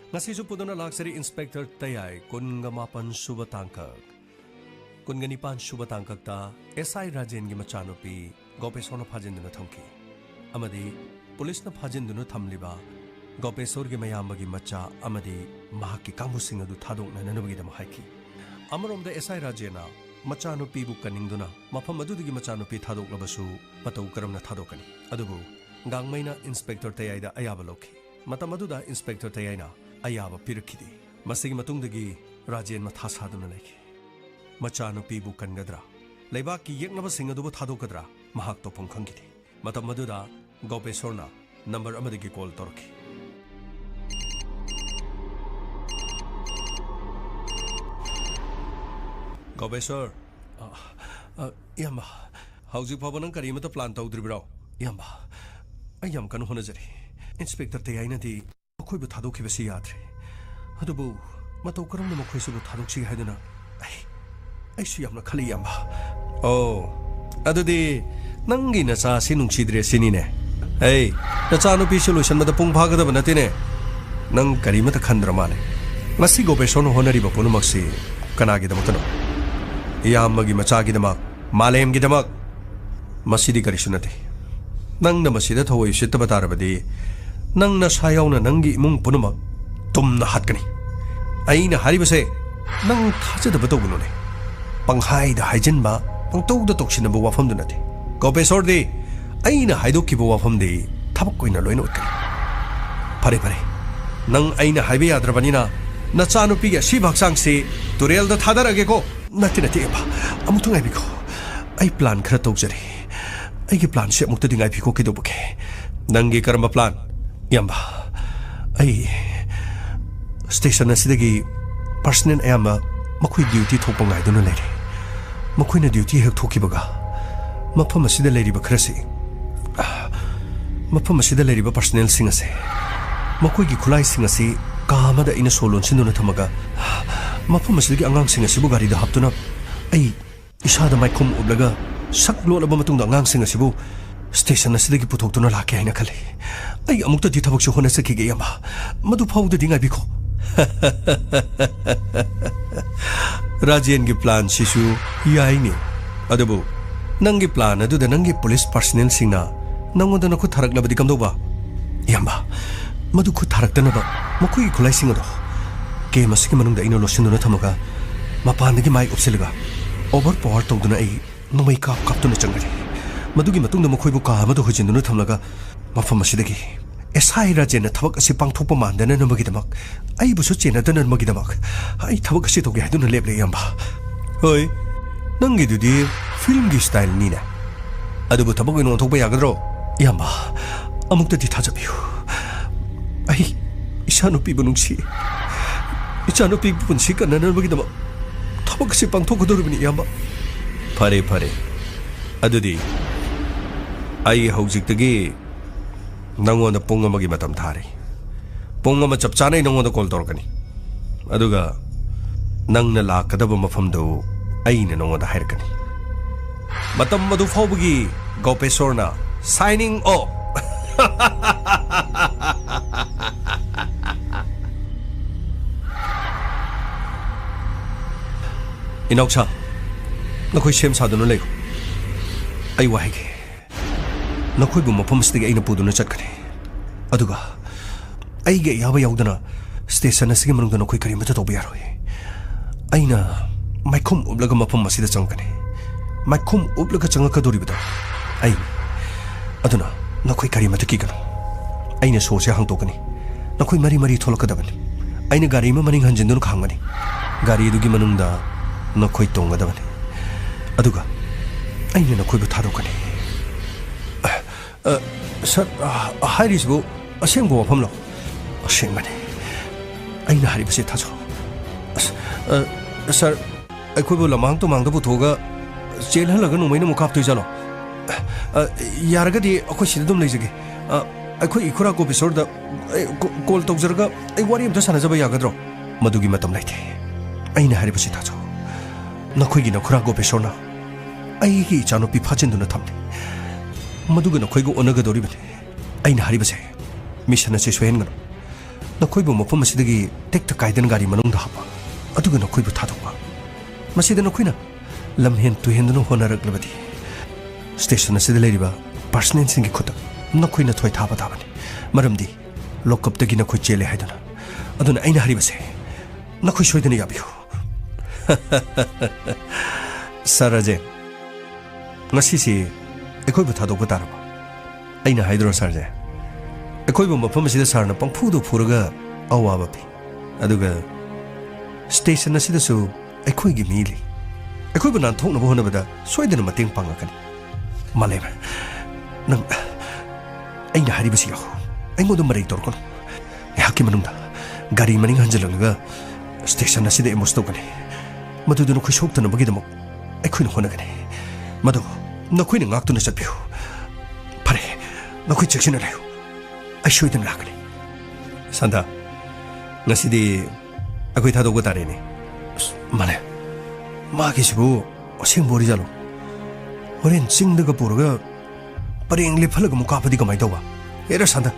Ngasisu pudona laksari Inspector Tayay Kungamapan Subatangkag. Kunganipan Subatangkag ta SI Rajen gi machanupi Gopesor na phajinduna thamki. Amadi police na phajinduna thamliba Gopesor gi mayambagi macha amadi mahaki kangmusing adu thadokna nanabagi dam haiki. Amaromda SI Rajena machanupi bu kaningduna mafam adudigi machanupi thadoknabasu matau karamna thadokani. Adubu gangmaina Inspector Tayay da ayaba loki. Matam aduda Inspector Tayayna ayaba pirakidi. Masigi matungdagi Rajen mathasaduna leki. Machanupi bu kangadra. Leibaki yeknaba sing adubu thadokadra mahak topong khangidi. Matam aduda Gopesorna number amadagi call torki. Gopesor, Yamba, how's you papa nang karimata plan tawdribro? Yamba, ayam kanu honajari. Inspector Tayayna di akoy bu thadok kibasi yadre. Adubu matau karam na makoy subu thadok si haiduna. Ay siyam na khali yamba. Oh, adudi nangi na sa sinung sidre sinine. Hey, na sa ano pi solution mata pung bhaga da banatine. Nang karimata khandra mane. Masi Gopesor no honari ba puno magsi kanagi da matano. Iyamagi machagi da mak malem gi da mak. Masidi karisunati. Nang na masida thawai sitta batarabadi. Nang na sayaw na nangi imong punumak tum na hatkani. Ay na haribase nang thaja da bato gunone. Panghay da haijin ba pangtog da toksin na wafam dunati. Gopesor di ay na haidok ki wafam di tabak koy na loy na utkani. Pare pare. Nang ay na haibe yadrabanina na chanupi ga si baksang si turel da thadarage ko nati nati ba amutung ay biko. Ay plan khara togjari. Ay ki plan siya mukta dingay biko kidobuke. Nangi karamba plan. Yamba, ay station na sidagi personnel ayama makoy duty thokpa ngai duna lere. Makoy na duty hek thokibaga. Mafam asida leriba khrasi. Mafam asida leriba personnel sing ase. Makoy gi khulai sing ase kamada ina solon sinuna thamaga. Mafam asidagi angang sing asibu gari da haptuna. Ay isada maikhum ublaga saklo laba matungda angang sing asibu station na sidagi puthoktuna lake haina khale. Ay amukta di thabak hona sakige yamba madu phawda dinga biko. Rajen gi plan sisu yaini adabu nangi plan adu da nangi police personnel singna nangoda na khu tharak labadi kamdoba yamba madu khu tharak dana ba makui khulai singado ke masiki manungda ino losinuna thamaga mapandagi mai upselga over power tawduna ai numai ka kaptuna changari madugi matungda makhoi bu ka amadu hujinduna thamlaga mafam asidagi SI Rajen thabak asi pangthokpa mandana namagi damak ai busu chena dana namagi damak ai thabak asi toge haduna leble yamba hoi nangi dudi film gi style ni na adubu thabak ino thokpa yagadro yamba amukta di thajabiu ai isanu pi bunungsi isanu pi bunsi kana namagi damak thabak asi pangthokadorubini yamba pare pare adudi ai haujiktagi nangonda punga magi matam thari punga ma chapchana nangonda call torkani aduga nangna lakadaba mafamdo aina nangonda hairkani matam madu fawbagi Gopesorna signing off. Inoksa nakoy shem saduna lego ay wahige nakoy bu mafam stig ay napuduna chatkani aduga ay ge yaba yaudana station asige manungda nakoy karimata toba yaroy ayna maikhum ublaga mafam masida changkani maikhum ublaga changaka doribada ay aduna nakoy karimata kigano ayna soche hangtokani nakoy mari mari tholakadabani ayna gari ma maning hanjindun khangani gari dugi manungda nakoy tongadabani aduga ayna nakoy bu tharokani sir hairisu asengbo wafamlo asengmani ayna haribase thajo sir aikoy bu lamang to mangda bu thoga jail halaga numaina mukap to jalo yaragadi akoy sida dum leijage aikoy ikura Gopesorda da call tawjarga ay wari amta sanajaba yagadro madugi matam laite ayna haribase thajo नखोइगी नखुरा गोपेश्वरना अईगी इचानुपी फाजिंदुना थमने मदुगा नखोइगो ओनगदोरिबने अइना हारिबसे mission असे सोहेनगनो नखोइबो मफम असिदगी टेक्ता काइदन गारी मनुंगदा हापा अदुगा नखोइबो थादोकपा मसिदा नखोइना लमहेन तुहेंदुनो होनरगलबदी station असिदा लेरिबा personal सिंगी खुद नखोइना थोइ थाबा थाबनी मरमदी लोकअपतगी नखोइ चेले हाइदना अदुना अइना हारिबसे नखोइ सोइदना याबियो Sergey ngasi ekoi bu thadok taraba aina haidro sarje ekoi bu mafam asida sarna pangphu du phuraga awa ba pi aduga station asida su ekoi gi mili ekoi bu nan thokna bo hona bada soidana mating pangakani maleba nang aina hari basi yaho aingo du marai tor kono yaki manungda gari maning hanjalanga station asida emosto kani madu du no khosok tana bagi damo ekoi no hona kani madu नखोइना ngaktuना चटपियो फरे नखोइ चेक्सिना लायो आई सोइदन लागने संदा ngasiदी अखोइ थादोगो तारेने माने मागिसिबो असिं बोरि जालो होरेन चिंदगा पुरगा परेंगले फलग मुकापदि कमाइ तौबा era संदा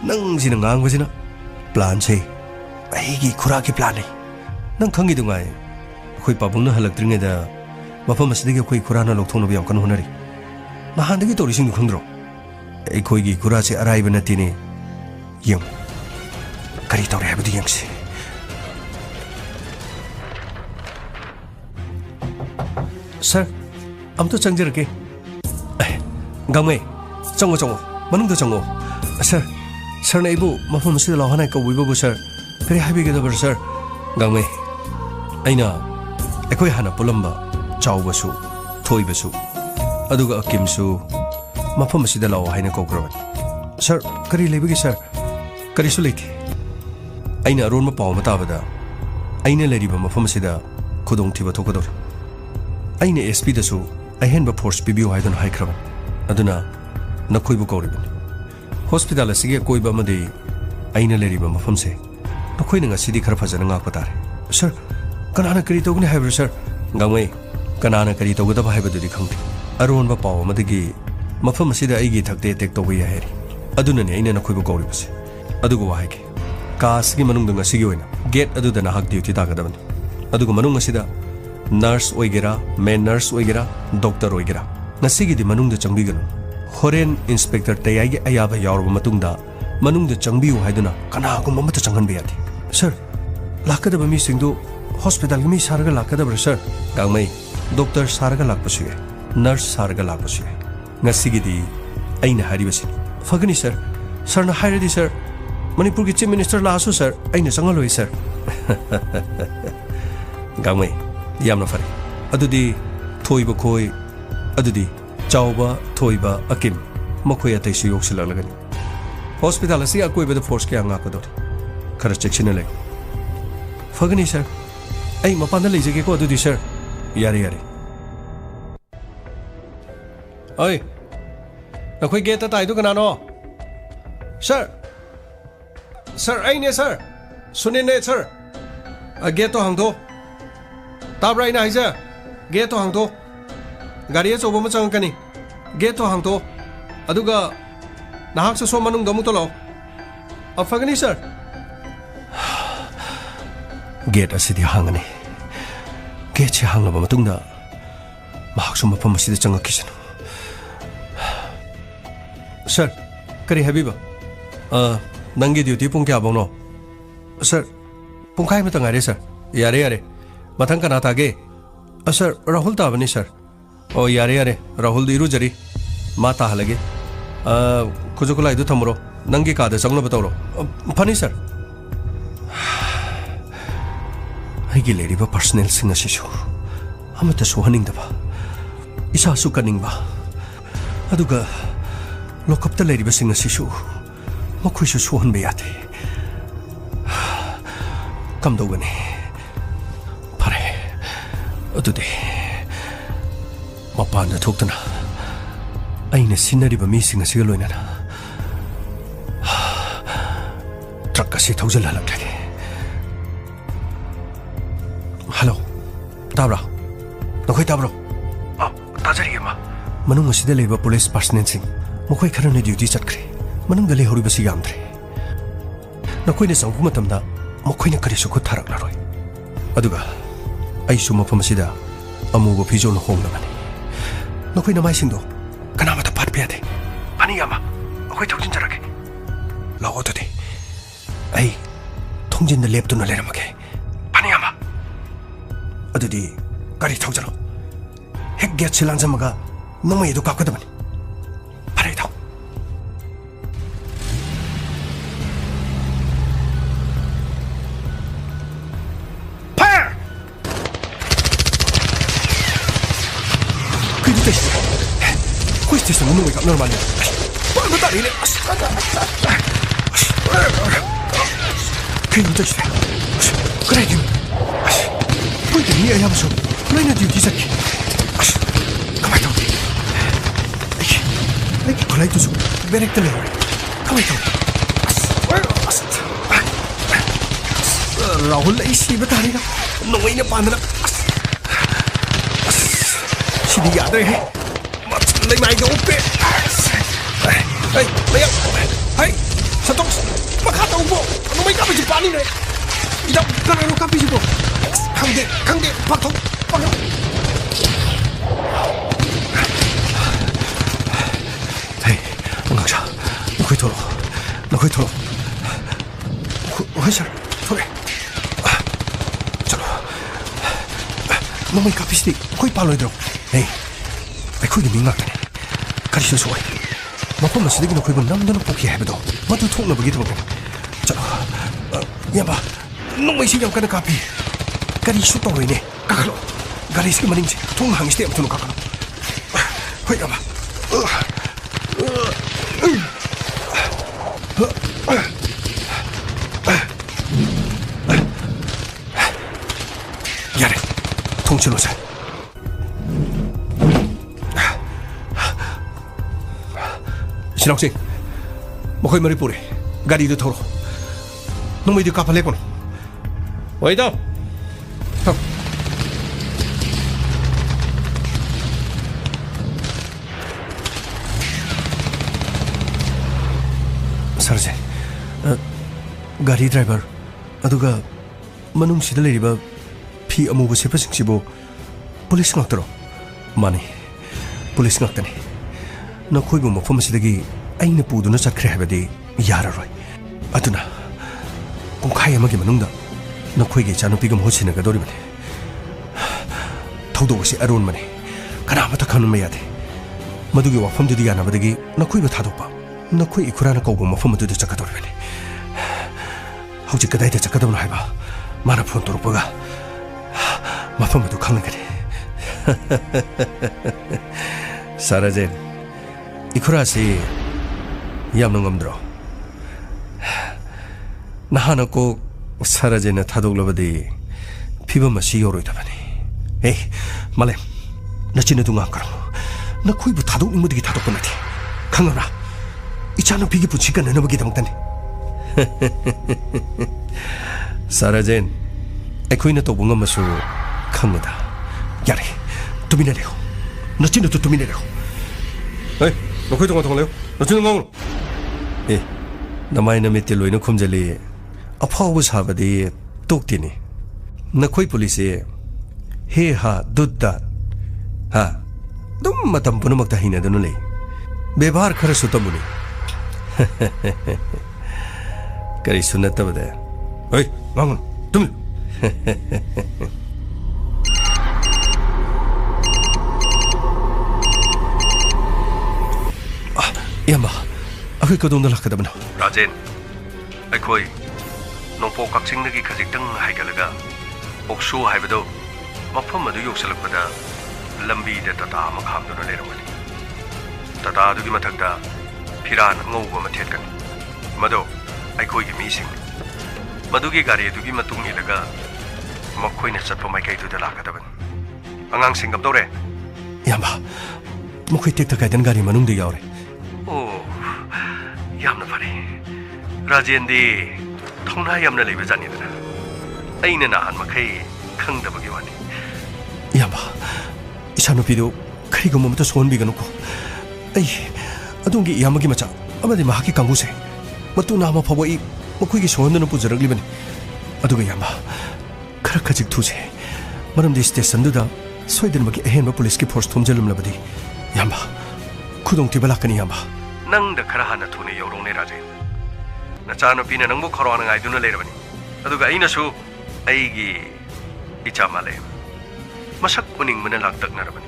नंगजिना ngangbजिना plan से आइगी खुराकी plan नै नंग खंगि दुंगाय अखोइ पाबुंगना हलक्त्रिङेदा मफम असिदगी कोई खुराना लोथोनबो याम कन होनरी नहानदगी तोरिसिंग खुंद्रो एखोइगी खुरासे अराइब नतिने यम करी तौरे हाबदि यंगसे सर हम तो चंगजरके गांगमे चंगो चंगो मनुंग चंगो सर सर नेबु मफम असिद लहनाय कबुइबो सर करी हाबिगदबर सर गांगमे आइना एखोइ हाना पुलम्बा चावबसु थोइबसु अदुगा अकिमसु मफम असिदा लाओ हाइना कौग्रबन सर करी लेबगी सर करीसु लेथि आइना अरोन म पाव मताबदा आइना लेरिबा मफम असिदा खुदोंग थिबा थोकदोर आइना एसपी दसु अहेनबा फोर्स पिबियो हाइदन हाइख्रबन अदुना नखोइबु कौरिबन हॉस्पिटल असिगे कोइबा मदे आइना लेरिबा मफम से नखोइना ngasiदी खर फजना ngakpa tare सर कनाना करी तोगने हाइब्रो सर गांगमै कनाना करी तौगदब हाइबदुदि खंगते अरोनबा पाव अमदगी मफम असिदा आइगी थक्ते टेक तौबा याहेरि अदुनने आइना नखोइबु कौरिबसे अदुगु वाहाइगे कासगी मनुंग ngasiगी ओइना गेट अदुदा नाहक ड्यूटी तागदबन अदुगु मनुंग असिदा नर्स ओइगेरा मेन नर्स ओइगेरा डॉक्टर ओइगेरा ngasiगी मनुंग चंगबिगनु होरेन इंस्पेक्टर तयाइगे अयाबा यावरबा मतुंगदा मनुंग चंगबियु हाइदुना कनागुम मत चंगनबे यादि सर लाकदबा मी सिंगदु हॉस्पिटल मी सारगा लाकदबर सर गांगमै डॉक्टर सारगा लाकपसु याय नर्स सारगा लाकपसु याय ngasiगीदी अइना हारिबसि फगनी सर सरना हाइरदि सर मणिपुर की चीफ मिनिस्टर लासु सर अइना चंगलोइ सर गांगमै यामना फरे अदुदी थोइबा खोइ अदुदी चावबा थोइबा अकिम मखोय अतैसु योक्सिलगनि हॉस्पिटल असि अकोइबदा फोर्स के अंगाकदोर खरा चेक्सिना ले फगनी सर आई मपान लेजगे को अदुदी सर यारे यारे ओए नखोइ गेट ताइदु कनानो सर सर आइने सर सुनिने सर गेट तो हांदो ताब्रा आइना हाइजा गेट तो हांदो गाड़ी अचौब म चंगकनी गेट तो हांदो अदुगा नाहक सो मनुंग दमु तो लो अफगनी सर गेट असिदी हांगनी गेट से हांगलबा मतुंगदा महाक्सु मफम असिदा चंगकिसनु सर करी हबीबा नंगी ड्यूटी पुंग क्या बोनो सर पुंखाई मत ngaire सर यारे यारे मथंग कना तागे सर राहुल ताबनी सर ओ यारे यारे राहुल दिरु जरी माता हलगे खुजुकुला इदु थमरो नंगी कादे संगलो बताओ फनी सर आइगी लेरिबा पर्सनल सिंग असिसु अमता सोहनिंगदबा इसा सुकनिंगबा अदुगा लोकअपता लेरिबा सिंग असिसु मखुइसु सोहनबे याते कमदौगने फरे अदुदे मपान थोक्तना अइना सिनरिबा मिसिंग असिगा लोइनाना ट्रक असे थौजल हलक्लागे हेलो ताब्रा ꯅꯈꯣꯏ ꯇꯥꯕ꯭ꯔꯣ ꯇꯥꯖꯔꯤ ꯑꯃ ꯃꯅꯨꯡ ꯑꯁꯤꯗ ꯂꯩꯕ ꯄꯨꯂꯤꯁ ꯄꯥꯔꯁꯅꯦꯜꯁꯤꯡ ꯃꯈꯣꯏ ꯈꯔꯅ ꯗ꯭ꯌꯨꯇꯤ ꯆꯠꯈ꯭ꯔꯦ ꯃꯅꯨꯡꯗ ꯂꯩꯍꯧꯔꯤꯕꯁꯤ ꯌꯥꯝꯗ꯭ꯔꯦ ꯅꯈꯣꯏꯅ ꯆꯪꯕ ꯃꯇꯝꯗ ꯃꯈꯣꯏꯅ ꯀꯔꯤꯁꯨ ꯈꯨꯠ ꯊꯥꯔꯛꯂꯔꯣꯏ ꯑꯗꯨꯒ ꯑꯩꯁꯨ ꯃꯐꯝ ꯑꯁꯤꯗ ꯑꯃꯨꯕ ꯐꯤꯖꯣꯜ ꯍꯣꯡꯂꯕꯅꯤ ꯅꯈꯣꯏꯅ ꯃꯥꯏꯁꯤꯡꯗꯣ ꯀꯅꯥꯃꯠꯇ ꯄꯥꯠꯄ ꯌꯥꯗꯦ ꯐꯅꯤ ꯑꯃ ꯑꯩꯈꯣꯏ ꯊꯧꯖꯤꯟꯖꯔꯒꯦ ꯂꯥꯛꯑꯣ ꯑꯗꯨꯗꯤ ꯑꯩ ꯊꯣꯡꯖꯤꯟꯗ ꯂꯦꯞꯇꯨꯅ ꯂꯩꯔꯝꯃꯒꯦ ꯐꯅꯤ ꯑꯃ ꯑꯗꯨꯗꯤ ꯒꯥꯔꯤ ꯊꯧꯖꯔꯣ ꯍꯦꯛ ꯒꯦꯠꯁꯤ ꯂꯥꯟꯖꯝꯃꯒ ꯅꯣꯡꯃꯩ ꯑꯗꯨ ꯀꯥꯞꯀꯗꯕꯅꯤ ꯐꯔꯦ ꯊꯧ ꯐꯥꯏꯔ ꯀꯩꯅꯣ ꯇꯧꯔꯤꯁꯦ ꯑꯩꯈꯣꯏ ꯁ꯭ꯇꯦꯁꯟꯗ ꯅꯣꯡꯃꯩ ꯀꯥꯞꯅꯔ ꯃꯥꯜꯂꯦ ꯄꯥꯟꯕ ꯇꯥꯔꯤꯅꯦ 그냥 묻어주세요. 그래, 보이더니 야무서 너희는 뒤기자기. 가만히 있어. 이게 골라이도 좀 매력들래. 가만히 있어. 라울 이 씨발 다리가 너희는 빠느라. 시디 야들 해. 맞는 말도 없대. 뭐야? 아이, 저쪽 막하다 오고. 너무 까비지 빠니네. 이다 가라로 까비지 뭐. 강대 박통 박통. 헤이, 응강차. 너희 돌아. 회사 소리. 저로. 너무 까비지. 거의 빨로 들어. 에이, 거기 민감하네. 가리셔 소리. मफम असिदगी नखोइबो नमदन पोखि हेबदो मदु थोंनबगी थबक चलो याबा नोंमैसि याम कन कापि गारि शूट तौरैने काखलो गारि इसके मनिंगसे थों हांगिस्ते अमथुनो काखलो होय याबा यारे थों चलोसे 신학생, 먹을 머리 뿌리, 가리도 털어. 너무 이리 갚아내거나. 어이다. 형. 사라제, 가리 드라이버, 아두가 만웅시들 내리바 피 아무고 세파식시보 폴리스 낙더러. 많이 폴리스 낙더니. नखोइबो मफम सिदगी आइना पुदुना चखरे हबदि याररोय अदुना पुंखाय अमगी मनुंगदा नखोइगे चानुपिगम होसिना गदोरिबने थौदोगसि अरुण मने कनामता खनुम यादे मदुगी वाफम दुदि यानाबदगी नखोइबो थादोपा नखोइ इखुराना कौबो मफम दुदि चखदोरिबने हौजि कदाइदा चखदबनो हाइबा माना फोन तोरपगा मफम दु खंगगने साराजेन 이쿠라시 얌능엄드로 나하나 꼭 사라지는 타독러버디 피범마시 요로이다바니 에이 말렘 나 진의 둥아까로 나 코이부 타독 인무디기 타독번나티 강하나 이차는 비기 부치가 내놓으기 담다니 사라젠 에코이나 또 뭔가마수 강무다 야래 도미네레고 나 진의 또 도미네레고 에이 너희 동안 통할래요? 너 지는 강으로 예 나마이나 밑에 로이는 콤젤리 아파오브 사바디 똑티니 너희 폴리스에 헤하 두다 하 너무 마탐 보는 막다 히나드는 레이 ବ୍ୟବहार खर सुतमुनि करी सुनत बदे ओए मांगो तुम यामा अखै कदोंदा लाखदबन राजेन अखोई नोंपो कक्सिंगदगी खजिक्तंग हाइगलगा ओक्सो हाइबदो मफम अदु योक्सलकपदा लंबी दे तता मखामदुना लेरमनि तता अदुगी मथक्ता फिरान ngौबा मथेतकन मदो अखोइगी मीसिंग मदुगी गारी अदुगी मतुंग इलगा मखोइना चटपो माइकैदुदा लाखदबन अंगांग सिंगबदोरे यामा मखोइ टेक्ता गाइदन गारी मनुंगदे यावरे ओ यामना फरे राजेंदी थौना यामना लेबे जानिदना अइना नाहन मखै खंगदबगी वानी यामा इसानुपीदो करिगुम्बमता सोहनबिगनुको आई अदोंगी यामगी मचा अमदि महाकी कांगुसे मतु नाम फबोई मखुइगी सोहनदन पुजरगलिबनि अदुगा यामा खरा खजिक थुसे मरमदि स्टेशनदुदा सोइदनबगी अहेनबा पुलिस की फोर्स थोमजलुमलबदि यामा खुदोंतिबा लाकनि यामा नंगदा खरा हाना थुने यौरोंने राजे नचानुपीना नंगबो खरवाना गाइदुना लेरबनि अदुगा अइनसु अइगी इचा माले मसक उनिंग मने लाक्तकनरबनि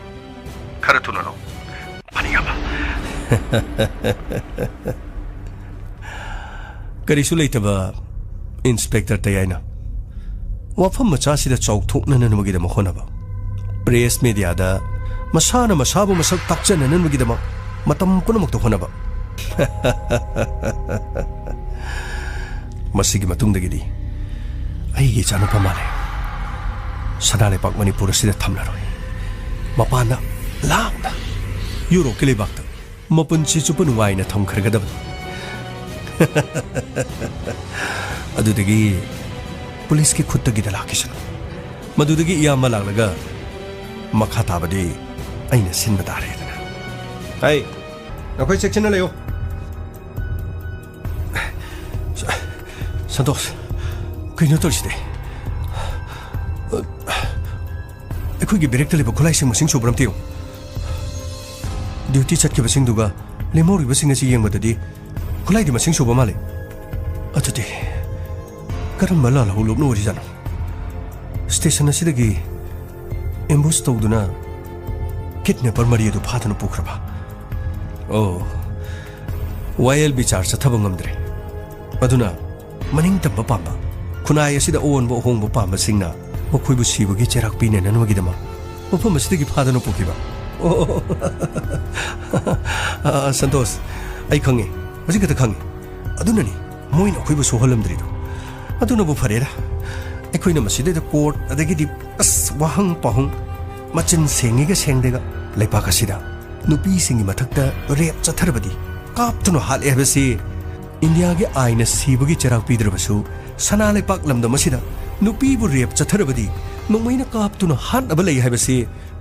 खरा थुना लो फनि यामा करिसु लेतबा इंस्पेक्टर तयाइना वाफम मचासिदा चौकथोकननमगिदम होनबा प्रेस मीडियादा मसाना मसाबु मसक ताक्चननमगिदम मतम पुनमक्तो होनबा मसिगी मतुंगदगिदी अइगी चानुपा माले सदाले पाक मणिपुर सिदा थमलरोय मपाना लांगना यूरोप के लेबाक्ता मपुंची चुप नुवाइना थमखरगदब अदुदगी पुलिस की खुत्तगिदा लाकिसन मदुदगी इयामा लागलगा मखा ताबदि अइना सिनबा तारेदना हाय नखोय सेक्शन लेयो संतोष कइनो तोरसिदे अखोयगी बेरेक्टा लेबा खुलाइसिंग मसिंग सुब्रमतियो ड्यूटी चटकिबसिंगदुगा लेमोरिबसिंग असि येंगबददि खुलाइदि मसिंग सुबा माले अतुदि करम लाल हुलुबनो ओरिजानो स्टेशन असिदगी एम्बुस तौदुना किडनैपर मरियदु फादनु पुखरबा ओ वायल बिचार चथबा ngamdre अदुना मनिंग तंबा पांबा खुनाय असिदा ओनबो होंबो पांबा सिंगना मखुइबु सिबगी चेराक पिने ननमगिदमा मफम असिदगी फादनु पुखिबा ओ संतोष आई खंगे मजिगत खंगे अदुननी मोइन अखुइबु सोहलमद्रिदो अदुनबु फरेरा अखुइना मसिदे कोर्ट अदगिदि अस वहंग पहुंग मचिन सेंगिगा सेंगदेगा लेपाक असिदा नुपी सिंगी मथक्ता रेप चथरबदी कापतुनो हाले हबसी इंडिया के आइन सिबगी चराक पीद्रबसु सना लेपाक लमद मसिदा नुपीबु रेप चथरबदी नोंमैना कापतुनो हानब लई हबसी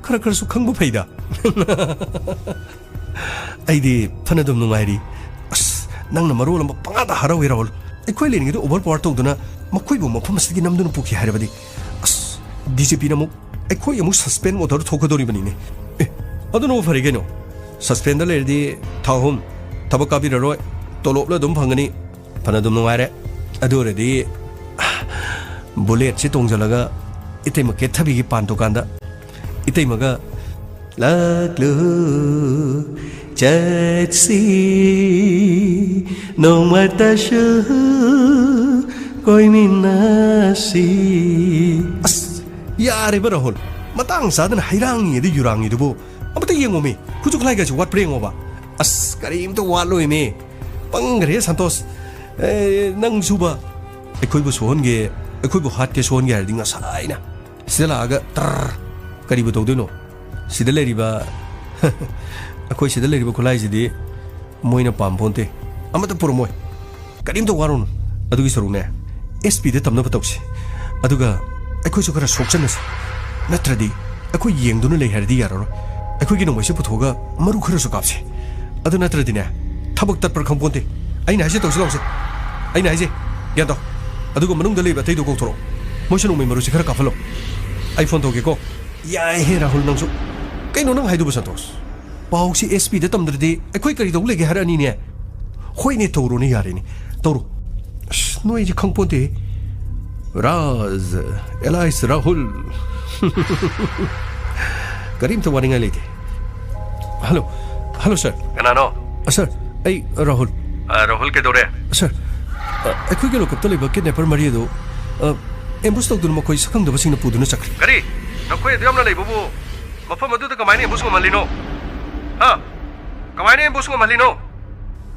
खर खरसु खंगबु फैदा आइदि फनदुम नुंगाइरी अस नंगना मरोल अम पंगादा हरावे राहुल अखोय लेनिगिदो ओवर पावर तौदुना मखोयबु मफम असदि नमदुना पुखि हारबदी अस डीजीपी नमु अखोय अमु सस्पेंड मोटर थोखदोरिबनिने ए अदुनो फरिगेनो सस्पेंड लेरदि थाहुम थबका बिररोय तोलोपला दुम फंगनी फनदुम नुंगाइरे अदुरदि बुलेट से तोंजलगा इतै मके थबिगी पानतोकांदा इतै मगा लाक्लु चटसी नोमतशु कोई मिनासी अस यारे बरहोल मतंग सादन हैरांगी दि युरांगी दुबो अबते येंगोमे खुजुखलाइगा छु वाट प्रेंगोबा अस करीम तो वालोइमे पंगरे संतोष नंग सुबा अखोइबु सोहनगे अखोइबु हाट के सोहनगे हरदि ngसाइना सिलागा तर करीबु तौदुनो सिदा लेरिबा अखोइ सिदा लेरिबा खुलाइजिदि मोइना पामपोंते अमत पुरमोय करीम तो वारोन अदुगी सरुने एसपी दे तमना पतौसी अदुगा अखोइ सुखरा सोक्चनस नत्रदि अखोइ येंगदुना लेइ हरदि यारो अखोइगी नोंमैसे पुथोगा मरु खरसु कापसे अदु नत्रदिने थबक तत्पर खंपोंते अइना हाइसे तौसि लौसे अइना हाइसे यादो अदुगा मनुंगदा लेबा तैदो कोथरो मोइसे नोंमै मरुसि खरा काफलो आई फोन तौगेको याय हे राहुल नंसु कइनो नंग हाइदुबो संतोष पाउसी एसपी दे तमद्रदि अखोइ करि दौ लेगे हरानी ने होइने तौरोने यारेनी तौरो नोइजि खंपोंते राज एलाइस राहुल करीम तो वारिंगा लेते हेलो हेलो सर कनानो सर आई राहुल राहुल के दौरे सर अखोइ के लोकप तले बकेट नेपर मरियदो एम्बुस तौदुन मखोइ सखंदबसिंग पुदुना चक्री करी नखोइ देमना लेबबो मफम अदुदा कमाइने एम्बुस मलिनो हा कमाइने एम्बुस मलिनो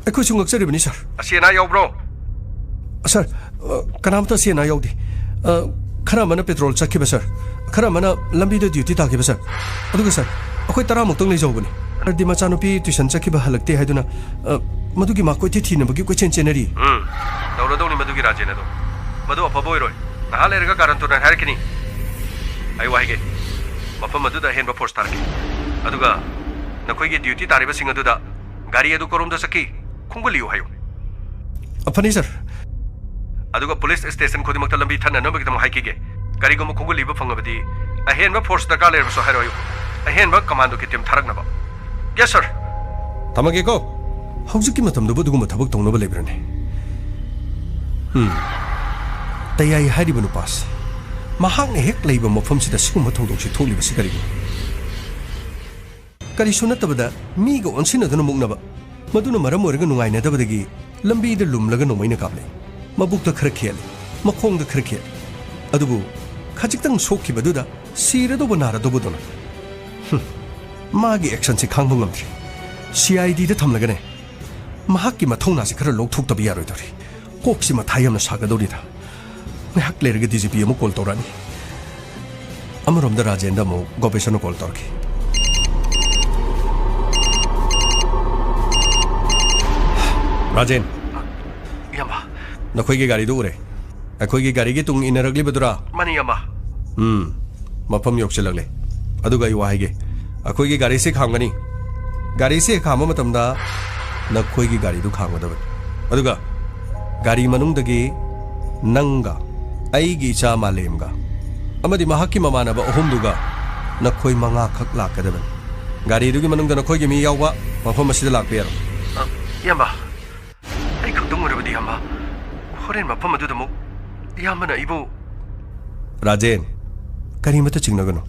अखोइ सुंगक चरिबनि सर असेना यावब्रो सर कनामता सेना यावदि खरा मना पेट्रोल चखिबा सर खरा मना लंबी दो ड्यूटी ताकिबा सर अदुगा सर अखोइ तरा मुक्तंग लेजौबनि अदि मचानुपी ट्यूशन चखिबा हलक्ते हाइदुना मदुगी माकोइ थिनबगी क्वेश्चन चेनरी दौरदौनि मदुगी राजेनदो मदु अफबोइरोय नहा लेरगा कारण तो हारकिनी आई वाहिगे मफम मदुदा हेनबा फोर्स तारके अदुगा नखोइगे ड्यूटी तारिबसिंग अदुदा गाड़ी अदु कोरोमदा सकी खुंगलियो हायो अपनी सर अदुगा पुलिस स्टेशन खुदिमक्ता लंबी थन्ना नबगिदम हाइकिगे गाड़ी गम खुंगलिबो फंगबदी अहेनबा फोर्स दरकार लेरबसो हाइरोयो अहेनबा कमांडो की टीम थारकनबा यस सर तमगे को हौजिकी मतमदबो दुगुम थबक तौनबा लेब्रने तयाई हारिबो नुपास महांग हेक लेबो मफमसिदा सिगुम थौदोंसि थोलिबसि गारिगो करिसु नतबदा मीगो ओनसिनदुना मुक्नबा मदुना मरम ओरगा नुंगाइनदबदगी लंबीदा लुमलगा नोमैना काबले मबुकदा खर खेले मखोंगदा खर खेले अदुबु खजिक्तंग सोखिबदुदा सिरदोबो नारदोबोदोना मागी एक्शन से खांबो ngамद्रि CID दा थमलगने महाकी मथौनासि खर लोकथोक्तबि यारोइदोरि कोक्सि मथायमना सागदोरिदा नहक लेरगे DGP अमु कॉल तौरानी अमरोमदा राजेंद्र मो गोपेशनो कॉल तौरके राजेन यमा नखोइगे गाड़ी दो उरे अखोइगे गाड़ी के तुंग इनरगली बदुरा मनी यमा मफम योक्सलगले अदुगा युवाइगे अखोइगे गाड़ी से खांगनी गाड़ी से खाम मतमदा नखोइगे गाड़ी दु खांगदब अदुगा गाड़ी मनुंगदगी नंगा आइगी चा मालेमगा अमदि महाकी ममानबा अहुमदुगा नखोइ मंगा खक लाकदब गाड़ी दुगी मनुंगदा नखोइगे मी यावबा मफम असिदा लाकपे यारो यमा होरेन मफम अदुदमु यामना इबो राजेन करीमत चिंगनगनो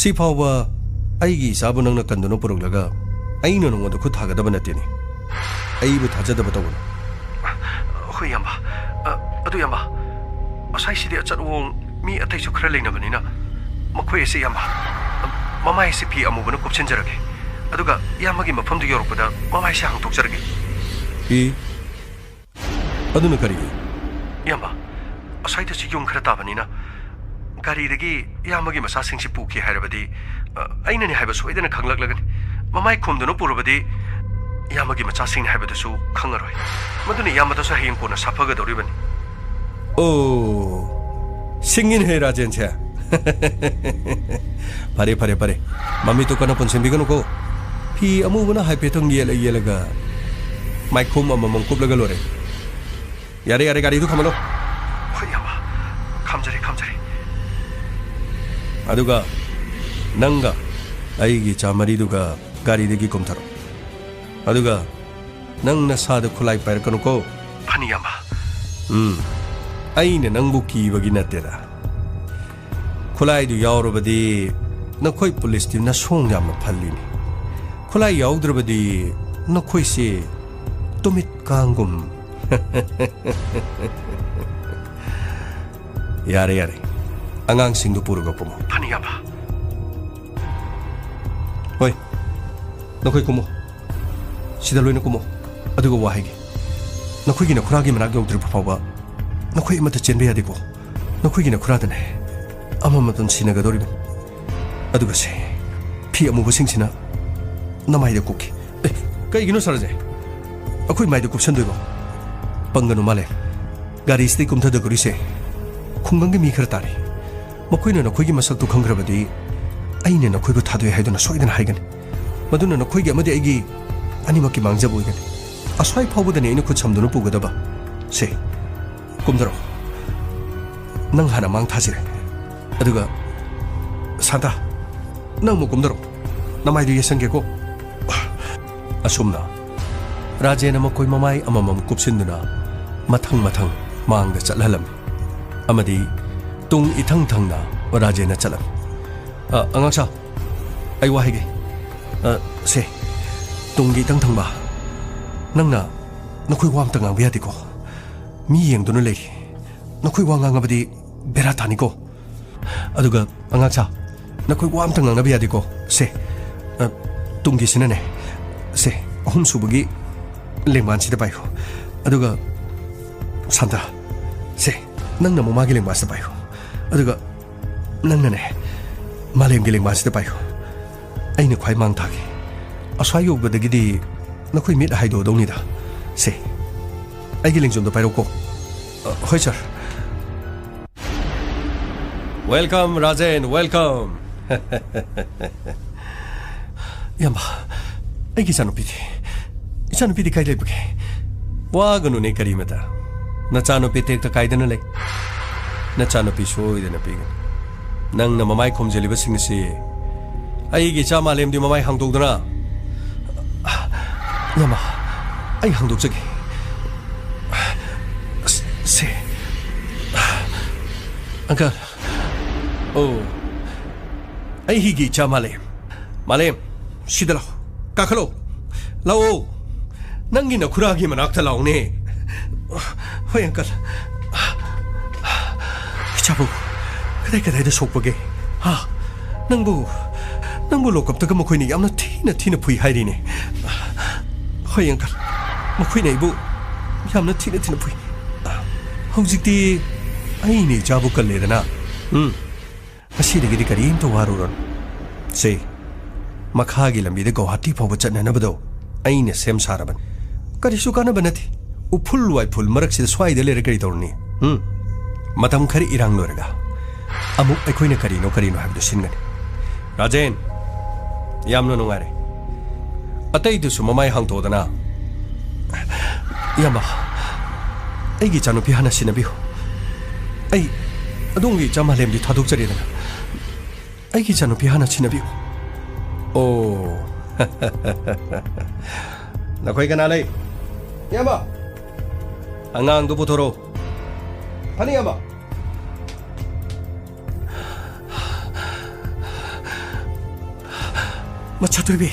सिफावबा आइगी साबु नंगना कंदनो पुरुगलगा आइनो नंगोदो खु थागदब नतेनी आइबु थाजदब तवनो होय यामा अदु यामा असai सिदे अचरवों मी अतैसु खरा लेनबनिना मखोय एसे यामा ममाय से पी अमुबनो कुपछिनजरगे अदुगा यामगी मफमदु योरपदा ममाय से हांगतोकजरगे ई अदुना करिगे यामा असाइद से युम खरा ताबनिना गाड़ी दगी यामगी मसा सिंगसि पुखि हारबदी आइननि हाइबा सोइदना खंगलगलगनि ममाय खुमदनो पुरबदी यामगी मचा सिंग हाइबदसु खंगरोय मदुनि यामदसु हयिं कोना साफगदोरिबनि ओ सिंगिन हे राजेन छे फरे फरे फरे मम्मी तो कना पुनसिबिगनो को फी अमुबना हाइपेतंग येलगा माइखुम अमम कुबलगा लोरे यारे यारे गाड़ी दु खमलो होयामा खमजरे खमजरे अदुगा नंगा आइगी चामरी दुगा गाड़ी देगी कुमथरो अदुगा नंग नसाद खुलाई पाइरकनो को फनियामा आइने नंगबु कीबगी नतेदा खुलाई दु यावरबदी नखोइ पुलिस टीम ना सोंग याम फल्लिनी खुलाई यावद्रबदी नखोइ से तुमित कांगुम यारे यारे अंगांग सिंधु पुरुगा पुमो फनियाबा होय नखोइ कुमो सिदा लोइना कुमो अदुगा वाहाइगे नखोइगिना खुरागी मनाग यौद्रि फावबा नखोइ मत चेनबे यादेको नखोइगिना खुरादने अममतन सिनगदोरिबे अदुगा से फी अमुबो सिंगसिना नमाइदा कुकी ए कइगिनो सरजे अखोइ माइदा कुपसनदोइबो पंगनु माले गाड़ी स्टे कुमथदगुरी से खुंगंगे मी खर तारे मखोइना नखोइगी मसक्तु खंग्रबदी आइने नखोइबो थादोय हाइदुना सोइदना हाइगन मदुना नखोइगी अमदि आइगी अनिमकी मांगजबो इगन असवाइ फावबदने इनु खुद समदुनु पुगदबा से कुमदरो नंग हाना मांग थाजिरे अदुगा सादा नंग मु कुमदरो नमाइदु येसंगेको असुमना राजेन मखोइ ममाइ अममम कुपसिनदुना मथंग मथंग मांगदा चलहलम अमदी तुंग इथंग थंगना राजेना चलम अंगासा आई वाहिगे से तुंगी इथंग थंगबा नंगना नखोइ वामता ngang बियादिको मी येंगदुना लेरि नखोइ वा ngang बेरा तानिको अदुगा अंगासा नखोइ वामता ngang बियादिको से तुंगी सिनने से अहुम सुबगी लेंमानसिदा बाइको अदुगा 산다 세 नंगना मोमागी लेंमासिदा बाइको अदुगा नंगने मालेमगी लेंमासिदा बाइको आइने ख्वाइ मांग थागे असवाइ योगबदगिदी नखोइ मिट हाइदो दौनिदा से आइगी लेंजोमदो पाइरोको होय सर वेलकम राजेन वेलकम ꯌꯥꯝꯕ ꯑꯩꯒꯤ ꯏꯆꯥꯅꯨꯄꯤꯗꯤ ꯀꯥꯏ ꯂꯩꯕꯒꯦ ꯋꯥꯒꯅꯨꯅꯦ ꯀꯔꯤꯃꯇ ꯅꯆꯥꯅꯨꯄꯤ ꯇꯦꯛꯇ ꯀꯥꯏꯗꯅ ꯂꯩ ꯅꯆꯥꯅꯨꯄꯤ ꯁꯣꯏꯗꯅ ꯄꯤꯒꯅꯤ ꯅꯪꯅ ꯃꯃꯥꯏ ꯈꯣꯝꯖꯤꯜꯂꯤꯕꯁꯤꯡ ꯑꯁꯤ ꯑꯩꯒꯤ ꯏꯆꯥ ꯃꯥꯂꯦꯝꯗꯤ ꯃꯃꯥꯏ ꯍꯥꯡꯗꯣꯛꯗꯨꯅ ꯌꯥꯝꯕ ꯑꯩ ꯍꯥꯡꯗꯣꯛꯆꯒꯦ ꯁꯦ ꯑꯪꯀꯜ ꯑꯣ ꯑꯩꯒꯤ ꯏꯆꯥ ꯃꯥꯂꯦꯝ ꯁꯤꯗ ꯂꯥꯛꯑꯣ ꯀꯥꯈꯠꯂꯣ ꯂꯥꯛꯑꯣ ꯅꯪꯒꯤ ꯅꯈꯨꯔꯥꯒꯤ ꯃꯅꯥꯛꯇ ꯂꯥꯛꯑꯣꯅꯦ ꯍꯣꯏ uncle 이자부 그다이다 속보게 낭부 로컵다가 뭐코이니 얌나 티나 부이 하이리네 허이 앙칼 뭐코이네 이부 얌나 티나 부이 hꯧ직디 아이니 자부 깔레다나 아시르기디 가림도 와루런 세 마카기 람비데 고하티 포부 잣나나버도 아이네 셈 사라반 까리수 까나바나티 우풀와이 풀 머럭시데 스와이데 레르 까리 도르니 마담 카리 이랑 노래가 아무 에코이네 카리노 하비도 신가니 라젠 얌노 농아레 아따이두수 마마이 항토다나 야마 애기 자누피 하나 시나비오 아이 아동기 자말렘디 다독자리다나 애기 자누피 하나 시나비오 오 나 거기 가나래 야마 안강도 보도록 아니 야마 마차토비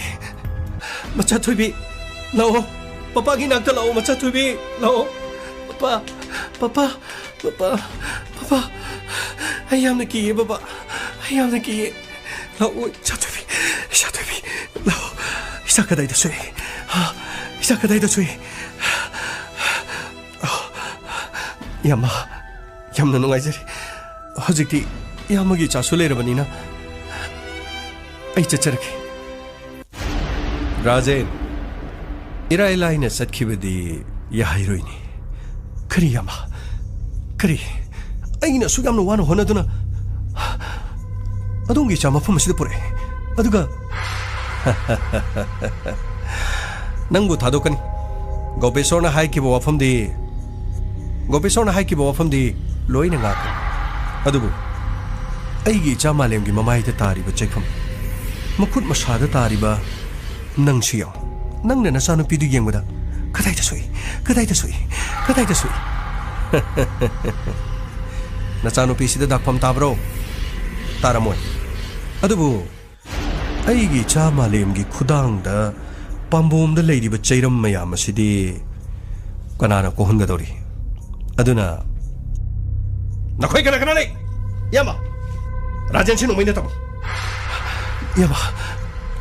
나오 빠빠기 낙타 나오 마차토비 나오 빠빠 아이암나 끼에 빠빠 아이암나 끼에 나오 차토비 나오 이사카다이다 수이 얌나 농아이저리 허직디 야마기 자술레라바니나 아이 쩌쩌르게 라젠 이라일라이네 삿키베디 야이로이니 그리 야마 그리 아이나 수감노 와노 호나두나 아동기 자마품시드 뿌레 아두가 낭부 다도까니 고베소나 하이키보 와펌디 로이네 ngaaka adubu aigi chamalem gi mamaida tariba chekham makut masada tariba nangsiyo nangna nasanu pidu yengwada kadaita sui nasanu pisida dakpam tabro taramoi adubu aigi chamalem gi khudangda pambomda leiriba cheiram mayam asidi kanana ko hungadori aduna 나코이 가나가나네 야마 라젠시 노미네 타보 야마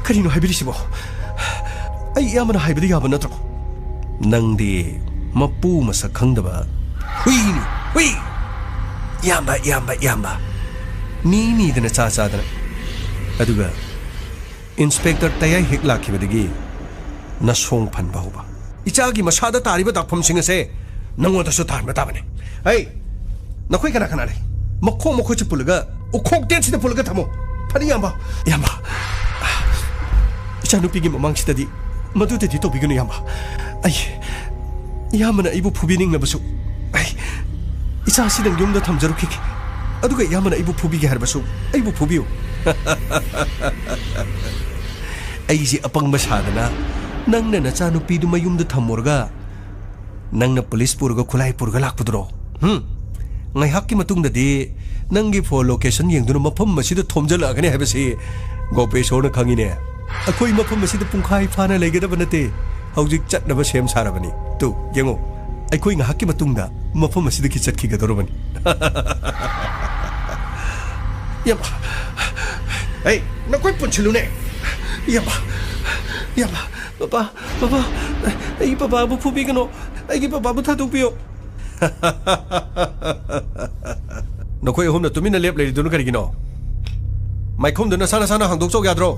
카리노 하이비리시보 아이 야마나 하이비리 야바 나트로 낭디 마뿌 마사 칸다바 휘 야마 니니드나 차차드나 아두가 인스펙터 타야 헥라키베데기 나송 판바오바 이자기 마사다 타리바 닥폼싱에세 낭원다서 타르마 타바네 아이 나코이 가나가나래 먹고 찌불가 오콕 댄치데 불가 타모 파니 야마 이자누피기 망치다디 마두데디 또 비그노 야마 아이 야마나 이부 푸비닝 나버수 아이 이자시당 용다 탐자루키 아두가 야마나 이부 푸비게 하르버수 아이부 푸비오 아이지 아빵 마사다나 낭나 나자누피두 마윰다 탐모르가 낭나 폴리스 부르가 쿨라이 부르가 락부드로 ngaihakki matungdadi nangi phone location yengduna mafam masida thomjalagani habasi gopeshona khangine akoi mafam masida pungkhai phana leigedaba nate hojik chatnaba sem sarabani tu yengo aikoi ngahakki matungda mafam masida ki chatki gadorobani yama hey nakoi punchilune yama papa ai papa bu phubi gano ai papa bu thadukpiyo 너코이 홈나 tuminna lep lei dunu karigino mai khom duna sana hangdok chok yadro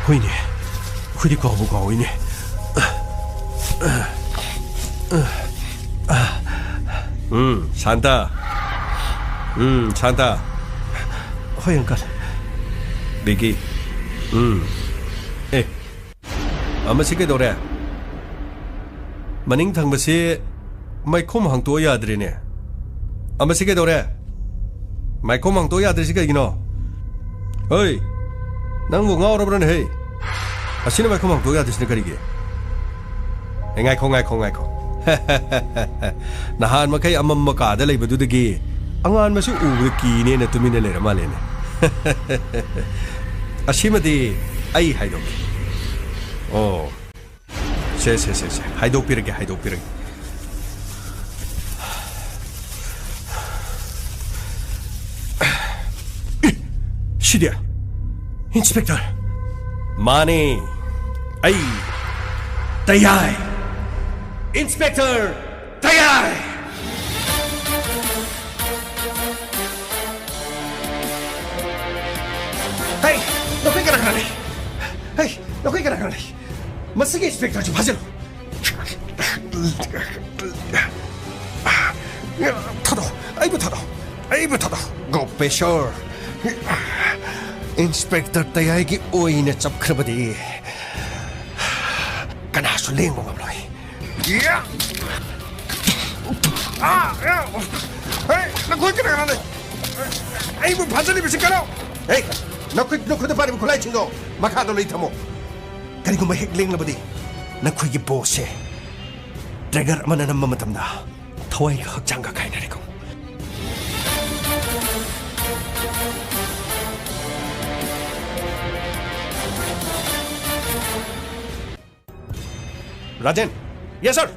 hoine khudi ko bu ko hoine 산다 hoi uncle Vicky. Eh. Amasi ke dore. Maning thang basi mai khom hang to ya dre ne. Amasi ke dore. Mai khom hang to ya dre si kai gino. Oi. Nang bu ngau ro bran he. Asina mai khom hang to ya dre si kari ge. Ngai ko. Nahan makai amam maka da lei badu de ge. Angan masu u ki ne na tumi ne le ra ma le ne. Ashimadi ai haidok. Oh. Se. Haidok pirage. Shidia. Inspector. Mani. Ai. Tayai. Inspector. Tayai. Hey, no kay kana kana. Hey, no kay kana kana. Masige inspector 좀 하세요. 타도. 아이고 타도. Go Peshawar. Inspector Tayai gi oina chap khrabadi. Kana su leng mo ngamloi. Yeah. Hey, no kay kana kana. 아이고 반전이 비실까요? Hey. Nakoy da pare mo kulay chingo makado lay tamo kani ko mahigling na badi nakoy gi bose trigger man na mamatam na thawai ka hakjang ka kai na ri ko Rajan yes sir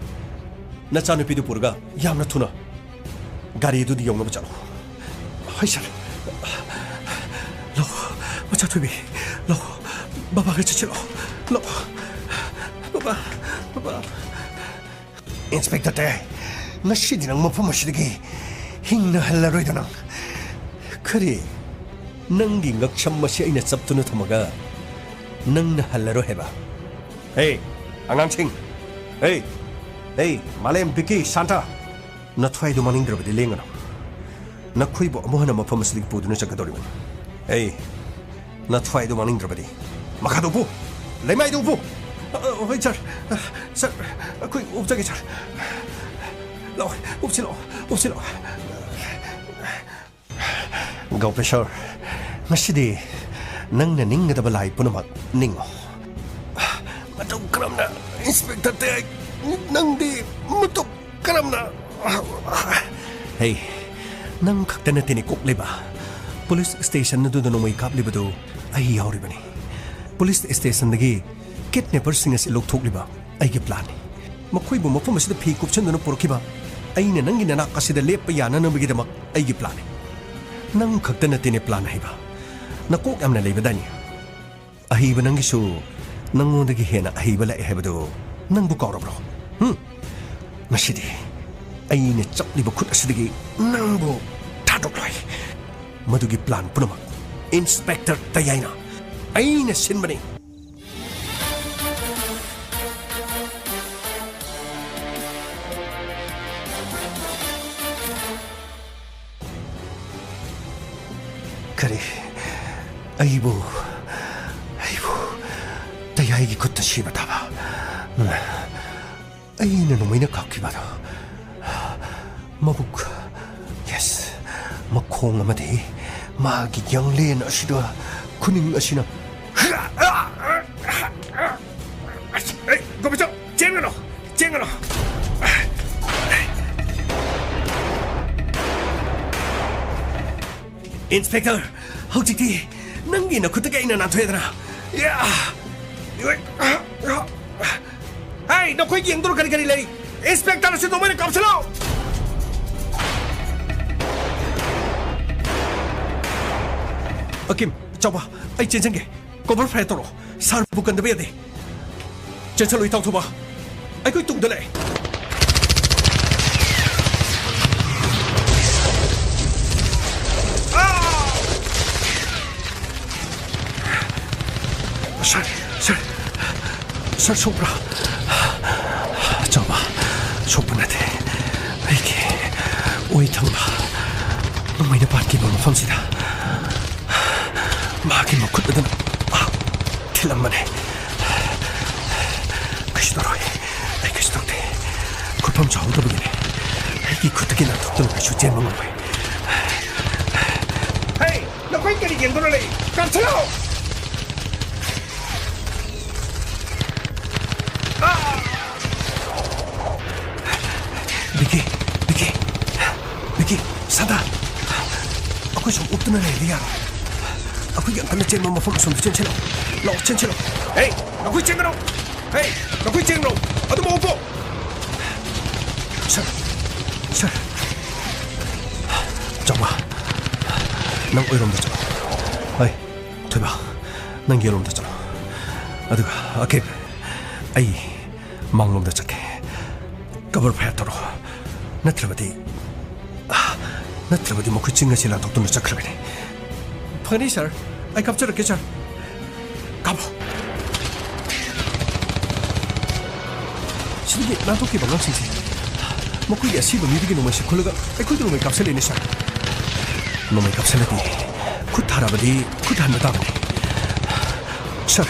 na chanu pidu purga yamna thuna gari du di yong na chalo hai sir Macha tubi, lo, baba ka chichilo, lo, baba. Inspector Tayai, nashidi nang mapamashidagi, hing na halaroy da nang. Kari, nang gi ngaksham mashi ay nasabto na tamaga, nang na halaro heba. Hey, angang ching. Hey, Malem Vicky Santa. Natway do maning drabadi lengan. Nakoy bo amuhan na mapamashidagi po doon sa kadoriman. Hey. Natway do maning drabadi. Makadupo. Lemay dupo. Wait sir. Sir, ako'y upjagi sir. Lo, upsilo. Go Peshawar. Masidi nang naning nga dabalay po naman ningo. Matog karam na. Inspector Tayai. Nang di matog karam na. Hey, nang kakta na tinikok liba. Police station na doon may kapli ba do ay yaw riba ni. Police station nagi kidnapper singa si log thok liba ay gi plan. Makoy bo mapum masida phikup chen doon porki ba ay na nang ginana kasi da lep yana na bigi damak ay gi plan. Nang kakta na tini plan ay ba. Nakok am na liba dani. Ahi ba nang gisu nang ngi hena ahi ba la eh ba do nang bu kaw bro. Masidi ay na chap liba khut asidagi nang bo tadok loy. Madugi plan punamak Inspector Tayai na ay na sinmani. Kari aibu Tayai gi kutta shibata ba ay na numay na kakibado mabuk yes makong amadi magigyang len asida kuning asina hey gobicho jengano Inspector howjikti nangi na kutagay na natwedra hey no koy yeng duro kari lay Inspector si domene kapsalo Akim, coba, ay jenjenge, cover fire toro, sar bukan de bede. Jensen lo itang tuba, ay koy tung dele. Sir, sobra. Coba, sopan natin. Ay ki, uitang ba. Nung may napat ki ba mafam sila. 마기 먹거든. 틸란만에 그시더라. 그시더라. 급함 좌우도 보기네. 이 그득이나 덕분에 그시 제목은 왜? 헤이, 너 거기까지 연구를 해. 깜짝아. Vicky, 산다. Ako 좀 없던 애 리야. Ako yang kena chen mama fong som chen chen. Lo chen chen. 헤이, 너 거기 쨍그러. 헤이, 너 거기 쨍그러. 어디 뭐 오고? Sir. 정마. 난 오이롬 됐잖아. 아이, 대박. 난 게롬 됐잖아. 아드가 아케. 아이, 망놈 됐잖게. 까불 파야도록. 나 들어봐디 뭐 그 찡가실라 독도는 짝그러네. Funny sir, I captured a kitchen. 가보. 시기 나도 기분 없으시. 뭐 그게 시도 미디기 놈의 시콜로가 에코도 놈의 값을 내니셔. 놈의 값을 내디. 굿하라버디 굿한다다네. sir.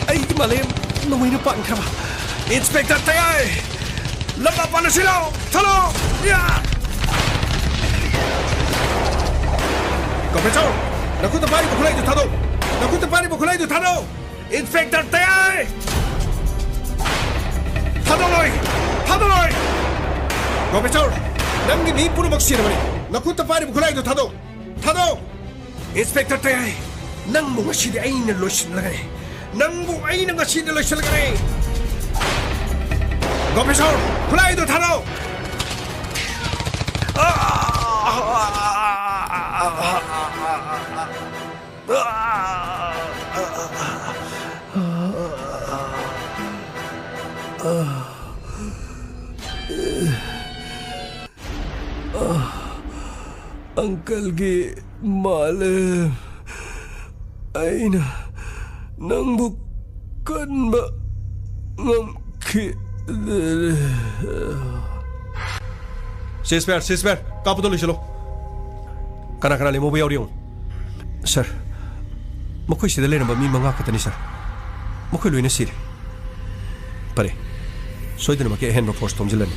Ay, malim, lumay na paan ka ba? Inspector Tayay! Labapan na sila! Talo! Yeah! Kompresor! Nakunta pari mo kulay do tado! Nakunta pari mo kulay do tado! Inspector Tayay! Tadoloy! Tadoloy! Kompresor! Namgi mi puro magsira mani! Nakunta pari mo kulay do tado! Tado! Inspector Tayay! Nang mga sidi ay nalusyon lang eh. Nang mga ay nang sidi nalusyon lang eh. Kompresor! Kulay do tado! Uncle Gi malam Aina nang bukan ba ngaki Ceasefire kapatuloy sila kana limo ba yun sir makoy sila na ba mi mga katani sir makoy luwi na sila pare soy din makiahen ba force tom jilan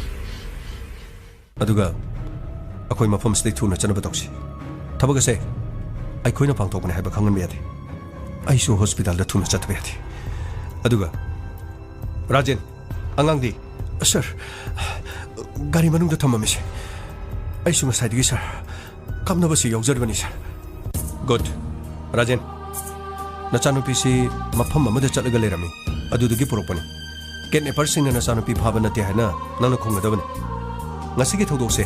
aduga ako'y mafam stay tuna chana ba tawsi tabag kasi ay ko'y napangtok na haba kangan miyate ay su hospital da tuna chat miyate aduga Rajen angang di sir gari manung da tamami siya ay su masay digi sir kam na ba si yogzar ba ni sir good Rajen nachanupi si mafam mamada chatlaga lerami adudagi purok pa ni ken e parsing na nachanupi bhaba na tiya na nang nakong na daw ni ngasigi thawdok se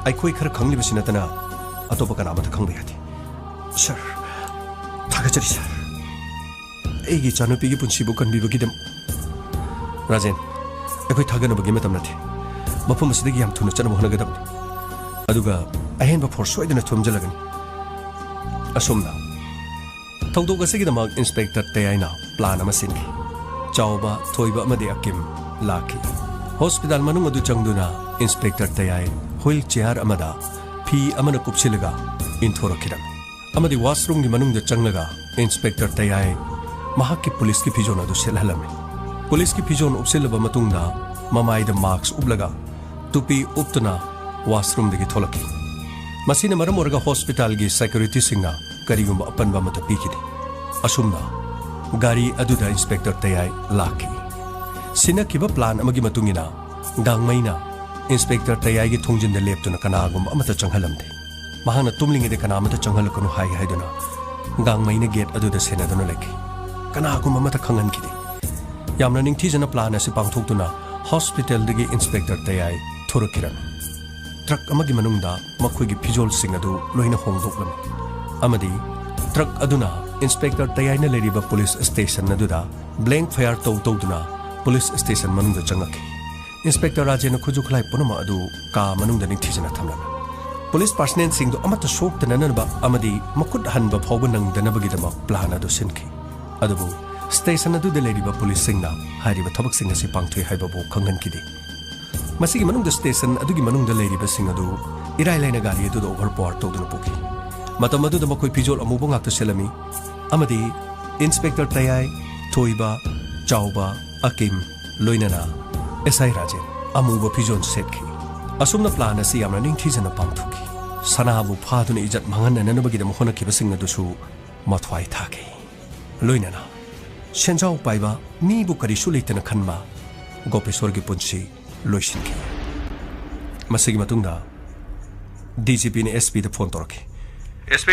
ay ko'y khara khanglibasi natana atopa kanamata khangba yadi sir thagachari sir aigi chanupigi punsibu kanbibagidam Rajen ako'y thaganabagi matam nate mafam asidagi yam thuna chanaba honagadabni aduga ahenba force soidana thumjalagani asumna thawdok asigidamag inspector tayayna plan ama sinki chawba thoiba amadi akim laki hospital manung adu changduna inspector tayay wheelchair amada pi amana kupsilaga inthorokiram amadi washroom gi manung da changlaga inspector tayay mahakki police ki pijona du selhalame police ki pijon upsilaba matungda mamai da marks ublaga tupi uptuna washroom digi tholaki masina maram orga hospital gi security singa karigumba apanba mata pikidi asumna gari aduda inspector tayay laki sina kiba plan amagi matungina dangmaina Inspector Tayay gi thongjin da leptuna kanagum amata changhalamde mahana tumlingi de kana amata changhalakunu hai haiduna gangmaina gate aduda senaduna leki kanagum amata khangan kidi yamna ningthi jana plan ase pangthoktuna hospital digi Inspector Tayay thorakiran truck amagi manungda makhoi gi pijol sing adu loina hongdoklami amadi truck aduna Inspector Tayay na leriba police station aduda blank fire tawduna police station manungda changaki Inspector Rajen khuju khlai punama adu ka manung da ningthijana thamlana police personnel sing do amata sok tanana ba amadi makut hanba phawba nang dana bagi dama plan adu sinki adubu station ꯑꯗꯨꯗ ꯂꯩꯔꯤꯕ ꯄꯨꯂꯤꯁꯁꯤꯡꯅ ꯍꯥꯏꯔꯤꯕ ꯊꯕꯛꯁꯤꯡ ꯑꯁꯤ ꯄꯥꯡꯊꯣꯛꯏ ꯍꯥꯏꯕꯕꯨ ꯈꯪꯍꯟꯈꯤꯗꯦ꯫ ꯃꯁꯤꯒꯤ ꯃꯅꯨꯡꯗ station ꯑꯗꯨꯒꯤ ꯃꯅꯨꯡꯗ ꯂꯩꯔꯤꯕꯁꯤꯡ ꯑꯗꯨ ꯏꯔꯥꯏ ꯂꯥꯏꯅ ꯒꯥꯔꯤ ꯑꯗꯨꯗ ꯑꯣꯚꯔꯄꯥꯋꯔ ꯇꯧꯗꯨꯅ ꯄꯨꯈꯤ꯫ ꯃꯇꯝ ꯑꯗꯨꯗ ꯃꯈꯣꯏ ꯐꯤꯖꯣꯜ ꯑꯃꯨꯕ ꯉꯥꯛꯇ ꯁꯦꯠꯂꯝꯃꯤ ꯑꯃꯗꯤ ꯏꯟꯁꯄꯦꯛꯇꯔ ꯇꯌꯥꯏ, ꯊꯣꯏꯕ, ꯆꯥꯎꯕ, ꯑꯀꯤꯝ ꯂꯣꯏꯅꯅ ꯑꯦꯁꯥꯏ ꯔꯥꯖꯦꯟ ꯑꯃꯨꯕ ꯐꯤꯖꯣꯜ ꯁꯦꯠꯈꯤ꯫ ꯑꯁꯨꯝꯅ ꯄ꯭ꯂꯥꯟ ꯑꯁꯤ ꯌꯥꯝꯅ ꯅꯤꯡꯊꯤꯖꯅ ꯄꯥꯡꯊꯣꯛꯈꯤ꯫ ꯁꯅꯥꯕꯨ ꯐꯥꯗꯨꯅ ꯏꯖꯠ ꯃꯥꯡꯍꯟꯅꯅꯕꯒꯤꯗꯃꯛ ꯍꯣꯠꯅꯈꯤꯕꯁꯤꯡ ꯑꯗꯨꯁꯨ ꯃꯊ꯭ꯋꯥꯏ ꯊꯥꯈꯤ꯫ ꯂꯣꯏꯅꯅ ꯁꯦꯟꯖꯥꯎ ꯄꯥꯏꯕ ꯃꯤꯕꯨ ꯀꯔꯤꯁꯨ ꯂꯩꯇꯅ ꯈꯟꯕ ꯒꯣꯄꯦꯁ꯭ꯋꯔꯒꯤ ꯄꯨꯟꯁꯤ ꯂꯣꯏꯁꯤꯟꯈꯤ꯫ ꯃꯁꯤꯒꯤ ꯃꯇꯨꯡꯗ DGPꯅ SPꯗ ꯐꯣꯟ ꯇꯧꯔꯛꯈꯤ꯫ SP,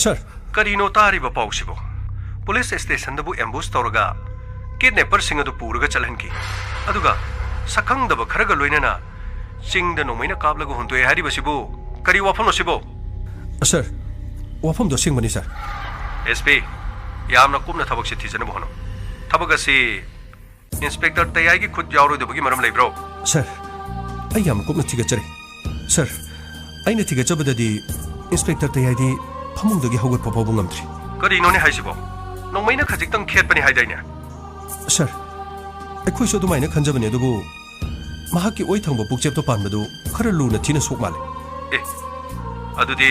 ꯁꯔ, ꯀꯔꯤꯅꯣ ꯇꯥꯔꯤꯕ ꯄꯥꯎꯁꯤꯕꯨ? ꯄꯨꯂꯤꯁ ꯁ꯭ꯇꯦꯁꯟꯗꯕꯨ ꯑꯦꯝꯕꯨꯁ ꯇꯧꯔꯒ ꯀꯤꯗꯅꯦꯄꯔꯁꯤꯡ ꯑꯗꯨ ꯄꯨꯔꯒ ꯆꯠꯍꯟꯈꯤ, ꯑꯗꯨꯒ ꯁꯛꯈꯪꯗꯕ ꯈꯔꯒ ꯂꯣꯏꯅꯅ ꯆꯤꯡꯗ ꯅꯣꯡꯃꯩꯅ ꯀꯥꯞꯂꯒ ꯍꯨꯟꯗꯣꯛꯑꯦ ꯍꯥꯏꯔꯤꯕꯁꯤꯕꯨ ꯀꯔꯤ ꯋꯥꯐꯝꯅꯣ ꯁꯤꯕꯨ? ꯁꯔ, ꯋꯥꯐꯝꯗꯣ ꯑꯁꯦꯡꯕꯅꯤ ꯁꯔ꯫ SP, ꯌꯥꯝꯅ ꯀꯨꯞꯅ ꯊꯕꯛꯁꯤ ꯊꯤꯖꯅꯕ ꯍꯣꯠꯅꯧ꯫ ꯊꯕꯛ ꯑꯁꯤ ꯏꯟꯁꯄꯦꯛꯇꯔ ꯇꯌꯥꯏꯒꯤ ꯈꯨꯠ ꯌꯥꯎꯔꯣꯏꯗꯕꯒꯤ ꯃꯔꯝ ꯂꯩꯕ꯭ꯔꯣ? ꯁꯔ, ꯑꯩ ꯌꯥꯝꯅ ꯀꯨꯞꯅ ꯊꯤꯒꯠꯆꯔꯤ꯫ ꯁꯔ, ꯑꯩꯅ ꯊꯤꯒꯠꯆꯕꯗꯗꯤ ꯏꯟꯁꯄꯦꯛꯇꯔ ꯇꯌꯥꯏꯗꯤ ꯐꯃꯨꯡꯗꯒꯤ ꯍꯧꯒꯠꯄ ꯐꯥꯎꯕ ꯉꯝꯗ꯭ꯔꯤ꯫ ꯀꯔꯤꯅꯣꯅꯦ ꯍꯥꯏꯁꯤꯕꯣ? ꯅꯣꯡꯃꯩꯅ ꯈꯖꯤꯛꯇꯪ ꯈꯦꯠꯄꯅꯤ ꯍꯥꯏꯗꯥꯏꯅꯦ? ꯁꯔ, ꯑꯩꯈꯣꯏꯁꯨ ꯑꯗꯨꯃꯥꯏꯅ ꯈꯟꯖꯕꯅꯤ, ꯑꯗꯨꯕꯨ ꯃꯍꯥꯛꯀꯤ ꯑꯣꯏ ꯊꯪꯕ ꯄꯨꯛꯆꯦꯞꯇ ꯄꯥꯟꯕꯗꯨ ꯈꯔ ꯂꯨꯅ ꯊꯤꯅ ꯁꯣꯛ ꯃꯥꯜꯂꯦ꯫ ꯑꯗꯨꯗꯤ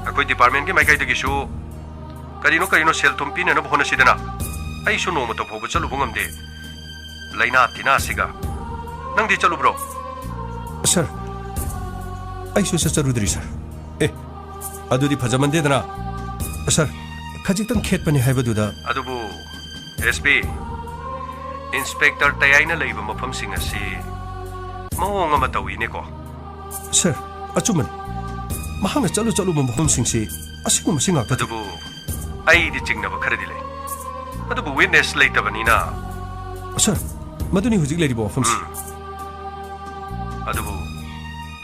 ꯑꯩꯈꯣꯏ ꯗꯤꯄꯥꯔꯠꯃꯦꯟꯒꯤ ꯃꯥꯏꯀꯩꯗꯒꯤꯁꯨ ꯀꯔꯤꯅꯣ ꯁꯦꯜ ꯊꯨꯝ ꯄꯤꯅꯅꯕ ꯍꯣꯠꯅꯁꯤꯗꯅ꯫ ꯑꯩꯁꯨ ꯅꯣꯡꯃꯇ ꯐꯥꯎꯕ ꯆꯠꯂꯨꯕ ꯉꯝꯗꯦ ꯂꯩꯅꯥ ꯇꯤꯟꯅꯥꯁꯤꯒ꯫ ꯅꯪꯗꯤ ꯆꯠꯂꯨꯕ꯭ꯔꯣ? ꯁꯔ, ꯑꯩꯁꯨ ꯆꯠꯆꯔꯨꯗ꯭ꯔꯤ ꯁꯔ꯫ ꯑꯗꯨꯗꯤ ꯐꯖꯃꯟꯗꯦꯗꯅ꯫ ꯁꯔ, ꯈꯖꯤꯛꯇꯪ ꯈꯦꯠꯄꯅꯤ ꯍꯥꯏꯕꯗꯨꯗ꯫ ꯑꯗꯨꯕꯨ SP, ꯏꯟꯁꯄꯦꯛꯇꯔ ꯇꯌꯥꯏꯅ ꯂꯩꯕ ꯃꯐꯝꯁꯤꯡ ꯑꯁꯤ ꯃꯑꯣꯡ ꯑꯃ ꯇꯧꯏꯅꯦꯀꯣ? ꯁꯔ, ꯑꯆꯨꯝꯕꯅꯤ꯫ ꯃꯍꯥꯛꯅ ꯆꯠꯂꯨꯕ ꯃꯐꯝꯁꯤꯡꯁꯤ ꯑꯁꯤꯒꯨꯝꯕꯁꯤ ꯉꯥꯛꯇ꯫ ꯑꯗꯨꯕꯨ ꯑꯩꯗꯤ ꯆꯤꯡꯅꯕ ꯈꯔꯗꯤ ꯂꯩ, ꯑꯗꯨꯕꯨ ꯋꯤꯠꯅꯦꯁ ꯂꯩꯇꯕꯅꯤꯅ꯫ ꯁꯔ, ꯃꯗꯨꯅꯤ ꯍꯧꯖꯤꯛ ꯂꯩꯔꯤꯕ ꯋꯥꯐꯝꯁꯤ꯫ ꯑꯗꯨꯕꯨ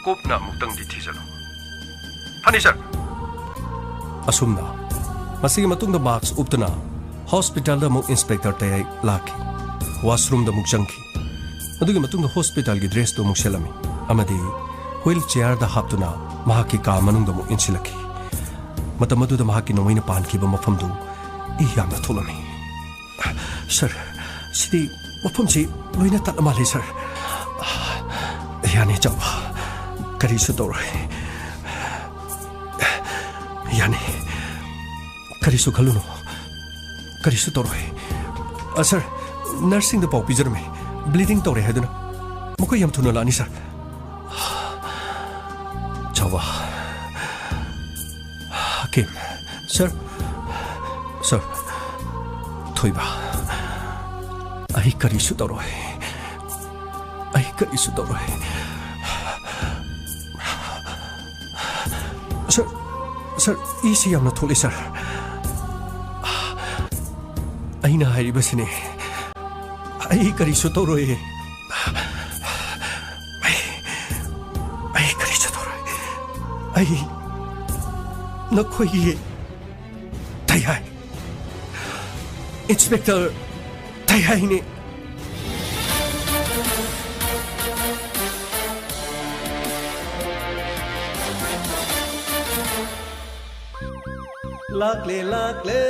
ꯀꯨꯞꯅ ꯑꯃꯨꯛꯇꯪꯗꯤ ꯊꯤꯖꯜꯂꯨ꯫ ꯐꯅꯤ ꯁꯔ꯫ ꯑꯁꯨꯝꯅ ꯃꯁꯤꯒꯤ ꯃꯇꯨꯡꯗ ꯃꯥꯛꯁ ꯎꯞꯇꯨꯅ ꯍꯣꯁꯄꯤꯇꯥꯜꯗ ꯑꯃꯨꯛ ꯏꯟꯁꯄꯦꯛꯇꯔ ꯇꯌꯥꯏ ꯂꯥꯛꯈꯤ꯫ ꯋꯥꯁꯔꯨꯝꯗ ꯑꯃꯨꯛ ꯆꯪꯈꯤ꯫ ꯑꯗꯨꯒꯤ ꯃꯇꯨꯡꯗ ꯍꯣꯁꯄꯤꯇꯥꯜꯒꯤ ꯗ꯭ꯔꯦꯁꯇꯨ ꯑꯃꯨꯛ ꯁꯦꯠꯂꯝꯃꯤ ꯑꯃꯗꯤ ꯍꯨꯏꯜ ꯆꯦꯌꯔꯗ ꯍꯥꯞꯇꯨꯅ ꯃꯍꯥꯛꯀꯤ ꯀꯥ ꯃꯅꯨꯡꯗ ꯑꯃꯨꯛ ꯏꯟꯁꯤꯜꯂꯛꯈꯤ꯫ ꯃꯇꯝ ꯑꯗꯨꯗ ꯃꯍꯥꯛꯀꯤ ꯅꯣꯡꯃꯩꯅ ꯄꯥꯟꯈꯤꯕ ꯃꯐꯝꯗꯨ ꯏ ꯌꯥꯝꯅ ꯊꯣꯛꯂꯝꯃꯤ꯫ ꯁꯔ, ꯁꯤꯗꯤ ꯃꯐꯝꯁꯤ ꯂꯣꯏꯅ ꯇꯠꯂ ꯃꯥꯜꯂꯤ ꯁꯔ꯫ ꯌꯥꯅꯤ ꯆꯥꯎꯕ, ꯀꯔꯤꯁꯨ ꯇꯧꯔꯣꯏ꯫ ꯌꯥꯅꯤ, ꯀꯔꯤꯁꯨ ꯈꯜꯂꯨꯅꯨ, ꯀꯔꯤꯁꯨ ꯇꯧꯔꯣꯏ꯫ ꯁꯔ, ꯅꯔꯁꯁꯤꯡꯗ ꯄꯥꯎ ꯄꯤꯖꯔꯝꯃꯤ, ꯕ꯭ꯂꯤꯗꯤꯡ ꯇꯧꯔꯦ ꯍꯥꯏꯗꯨꯅ꯫ ꯃꯈꯣꯏ ꯌꯥꯝ ꯊꯨꯅ ꯂꯥꯛꯑꯅꯤ ꯁꯔ꯫ ꯆꯥꯎꯕ, ꯍꯀꯤꯝ, ꯁꯔ, ꯁꯔ, ꯊꯣꯏꯕ, ꯑꯩ ꯀꯔꯤꯁꯨ ꯇꯧꯔꯣꯏ, ꯑꯩ ꯀꯔꯤꯁꯨ ꯇꯧꯔꯣꯏ꯫ ꯁꯔ, ꯁꯔ, ꯏꯁꯤ ꯌꯥꯝꯅ ꯊꯣꯛꯂꯤ ꯁꯔ꯫ ꯑꯩꯅ ꯍꯥꯏꯔꯤꯕꯁꯤꯅꯤ, ꯑꯩ ꯀꯔꯤꯁꯨ ꯇꯧꯔꯣꯏ꯫ ꯑꯩ ꯀꯔꯤꯁꯨ ꯇꯧꯔꯣꯏ꯫ ꯑꯩ ꯅꯈꯣꯏꯒꯤ ꯇꯌꯥꯏ, ꯏꯟꯁꯄꯦꯛꯇꯔ ꯇꯌꯥꯏꯅꯤ꯫ Lakle lakle